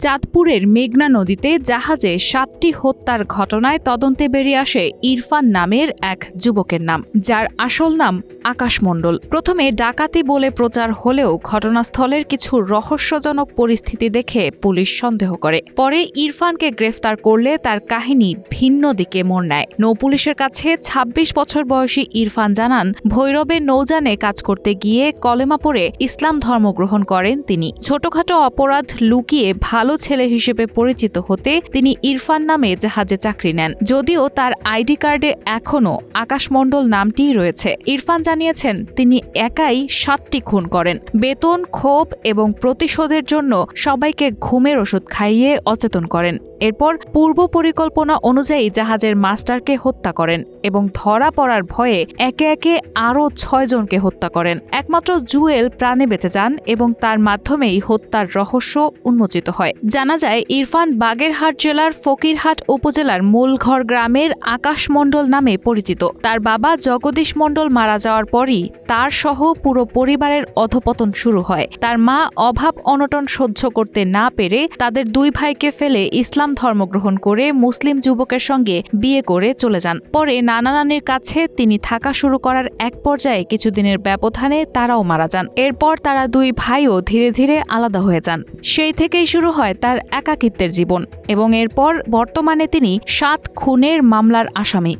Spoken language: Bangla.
চাঁদপুরের মেঘনা নদীতে জাহাজে 7টি হত্যার ঘটনায় তদন্তে বেরিয়ে আসে ইরফান নামের এক যুবকের নাম, যার আসল নাম আকাশ মণ্ডল। প্রথমে ডাকাতি বলে প্রচার হলেও ঘটনাস্থলের কিছু রহস্যজনক পরিস্থিতি দেখে পুলিশ সন্দেহ করে। পরে ইরফানকে গ্রেফতার করলে তার কাহিনী ভিন্ন দিকে মোড় নেয়। নৌপুলিশের কাছে 26 বছর বয়সী ইরফান জানান, ভৈরবে নৌযানে কাজ করতে গিয়ে কলেমা পড়ে ইসলাম ধর্ম গ্রহণ করেন তিনি। ছোটখাটো অপরাধ লুকিয়ে ভালো ছেলে হিসেবে পরিচিত হতে তিনি ইরফান নামে জাহাজে চাকরি নেন। যদিও তার আইডি কার্ডে এখনও আকাশ মণ্ডল নামটিই রয়েছে। ইরফান জানিয়েছেন, তিনি একাই 7টি খুন করেন। বেতন, ক্ষোভ এবং প্রতিশোধের জন্য সবাইকে ঘুমের ওষুধ খাইয়ে অচেতন করেন। এরপর পূর্ব পরিকল্পনা অনুযায়ী জাহাজের মাস্টারকে হত্যা করেন এবং ধরা পড়ার ভয়ে একে একে আরও 6 জনকে হত্যা করেন। একমাত্র জুয়েল প্রাণে বেঁচে যান এবং তার মাধ্যমেই হত্যার রহস্য উন্মোচিত হয়। জানা যায়, ইরফান বাগেরহাট জেলার ফকিরহাট উপজেলার মূলঘর গ্রামের আকাশ মণ্ডল নামে পরিচিত। তার বাবা জগদীশ মণ্ডল মারা যাওয়ার পরই তার সহ পুরো পরিবারের অধপতন শুরু হয়। তার মা অভাব অনটন সহ্য করতে না পেরে তাদের 2 ভাইকে ফেলে ইসলাম ধর্ম গ্রহণ করে মুসলিম যুবকের সঙ্গে বিয়ে করে চলে যান। পরে নানা নানির কাছে তিনি থাকা শুরু করার এক পর্যায়ে কিছুদিনের ব্যবধানে তারাও মারা যান। এরপর তারা 2 ভাইও ধীরে ধীরে আলাদা হয়ে যান। সেই থেকেই শুরু হয় তার একাকিত্বের জীবন এবং এরপর বর্তমানে তিনি 7 খুনের মামলার আসামি।